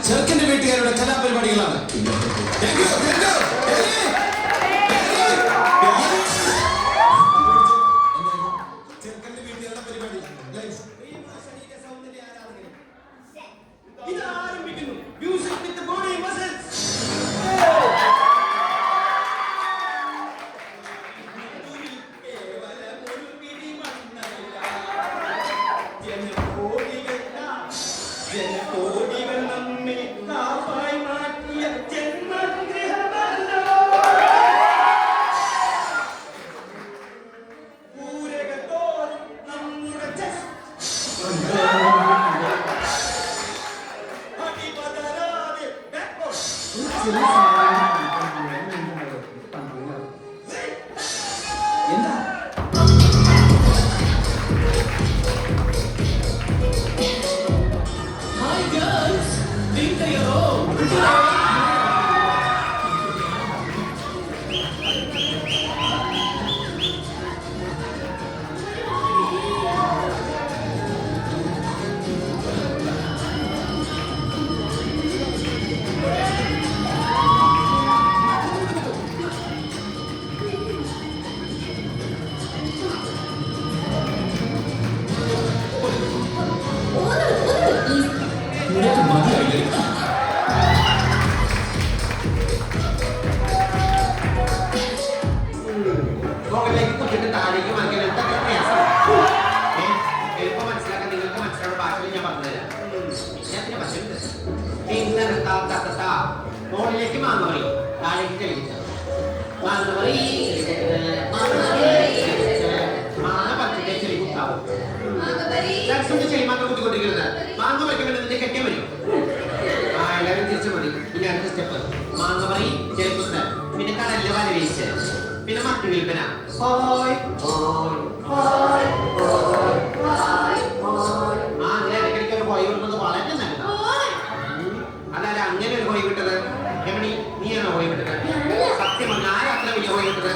ചെറുക്കന്റെ വീട്ടുകാരുടെ കലാപരിപാടികളാണ്. ചെറുക്കന്റെ വീട്ടുകാരുടെ പരിപാടി ഇത് ആരംഭിക്കുന്നു. Music with body muscles. ജനകോടികൾ നമ്മെ കാപ്പായി മാറ്റിയ ജന്മഗൃഹമല്ലോ. പൂരകത്തോറും നമ്മുടെ അടിപതരാതെ എന്താ മോളിലേക്ക് മാങ്ങറി താഴേക്ക് തെളിയിച്ച മാങ്ങറി മാങ്ങ പച്ചക്കെ ചെളി കുത്താവും. ചെളി മാങ്ങ കുത്തിക്കൊണ്ടിരിക്കുന്നത് മാങ്ങ വയ്ക്കുമ്പോൾ കെട്ടിയാൽ വരും. എല്ലാവരും തിരിച്ചു മതി. പിന്നെ അടുത്ത സ്റ്റെപ്പ് മാങ്ങ പറി ചെളിക്കുത്ത്, പിന്നെ കടലിലെ വല വീശ്, പിന്നെ മത്തി വിൽപ്പന. അങ്ങനെ ഇടയ്ക്കിടയ്ക്ക് ഒരു പോയി വിടുന്നത് വളരെ നല്ലതാണ്. അല്ലാതെ അങ്ങനെ ഒരു പോയി വിട്ടത് എവിടെ നീയാണോ പോയി വിട്ടത്? സത്യമാണ്, ആരും അത്ര വലിയ പോയി വിട്ടത്.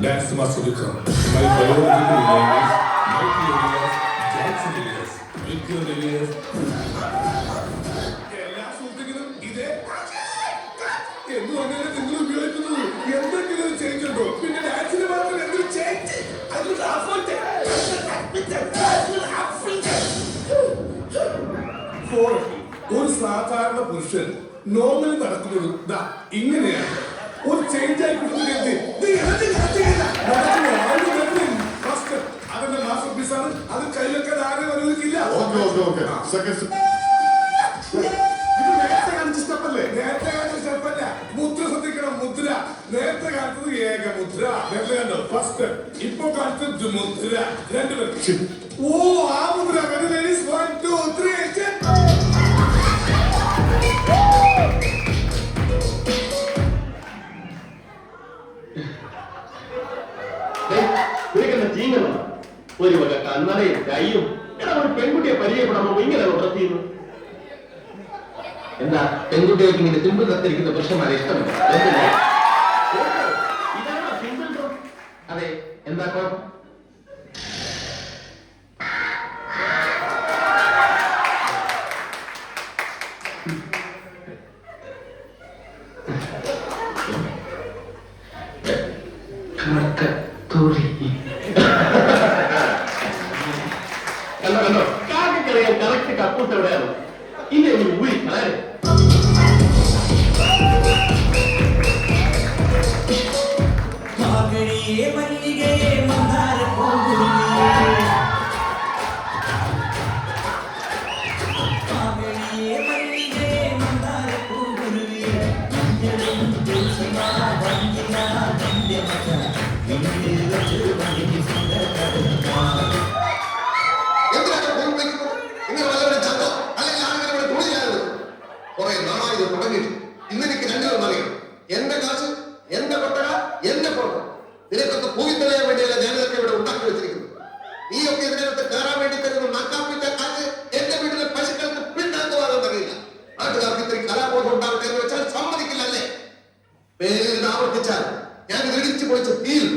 That's muscle become. My biological areas, Michael areas, Jackson areas, Victor areas. എല്ലാ സുഹൃത്തുക്കളും ഇതേ എന്തു അങ്ങനെ നിങ്ങൾ ഉപയോഗിക്കുന്നത് എന്തെങ്കിലും ചേഞ്ച് ഉണ്ടോ? പിന്നെ ഡാൻസിന് മാത്രം എന്തൊരു ചേഞ്ച്? ഒരു സാധാരണ പുരുഷൻ നോർമലി നടക്കുന്നത് ഇങ്ങനെയാണ്. ഒരു ചേഞ്ച് ആയി കൊടുക്കുന്നത് അതിന്റെ മാസ്റ്റർ പീസാണ്. അത് കയ്യിലൊക്കെ ആരും അനുവദിക്കില്ല. നേരത്തെ കാണിച്ച സ്റ്റെപ്പല്ലേ? നേരത്തെ കാണിച്ച സ്റ്റെപ്പല്ല, മുദ്ര ശ്രദ്ധിക്കണം. മുദ്ര നേരത്തെ കാണിച്ചത് ഏക മുദ്ര, നേരത്തെ കണ്ടോ? ഫസ്റ്റ്. ഇപ്പൊ കാണിച്ചത് മുദ്ര. രണ്ടുപേരും ഓ ആ മുദ്ര. 1 2 3 ഒരു വക കണ്ണടയും കൈയും. ഒരു പെൺകുട്ടിയെ പരിചയപ്പെടാമോ ഇങ്ങനെ പ്രവർത്തിക്കുന്നു? എന്താ പെൺകുട്ടികൾക്ക് ഇങ്ങനെ സിമ്പിൾ കത്തിരിക്കുന്ന പുരുഷന്മാരെ ഇഷ്ടമില്ല? ഇതാണോ സിമ്പിൾ? അതെ, എന്താ കുഴപ്പം? കണ്ടോ കറക്റ്റ് കക്കൂസ് എവിടെയാണ്? ഇല്ല ഒരു ഊരി കളയാൻ. ഇന്നെനിക്ക് രണ്ടുപേരും അറിയണം. എന്റെ കാശ്, എന്റെ കൊട്ടക, എന്റെ പുറത്ത്. നിനക്കൊക്കെ പൂവി തെളിയാൻ വേണ്ടിയല്ല ഞാനിതൊക്കെ ഇവിടെ ഉണ്ടാക്കി വെച്ചിരിക്കുന്നത്. നീയൊക്കെ ഇതിനകത്ത് കയറാൻ വേണ്ടി തരുന്ന നക്കാപ്പിന്റെ കാശ് എന്റെ വീട്ടിലെ പശുക്കൾക്ക് പിന്നാക്കുവാനും അറിയില്ല. നാട്ടുകാർക്ക് ഇത്തിരി കലാബോധം ഉണ്ടാവട്ടെ എന്ന് വെച്ചാൽ സമ്മതിക്കില്ല അല്ലേ? പേരിൽ ഇത് ആവർത്തിച്ചാൽ ഞാൻ ഇത് ഇടിച്ചു പൊളിച്ച് തീരും.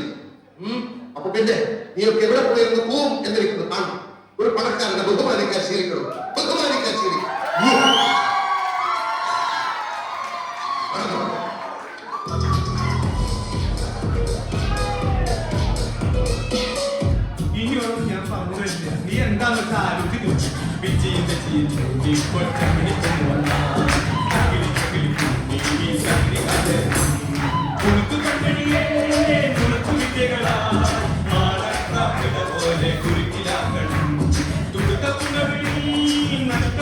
അപ്പൊ പിന്നെ നീയൊക്കെ എവിടെ പോയിരുന്നു പോവും എന്നിരിക്കുന്നു കാണും. ഒരു പണക്കാരനെ ബഹുമാനിക്കാൻ ശീലിക്കണം, ബഹുമാനിക്കാൻ ശീലിക്കണം. ഇനിയൊന്നും ഞാൻ പറഞ്ഞു തരില്ല. നീ എന്താന്ന് വെച്ചാൽ ആലോചിക്കുന്നു. പോലെ കുരുക്കിലാക്കണം തുടുത്ത പുനവിളി നഷ്ട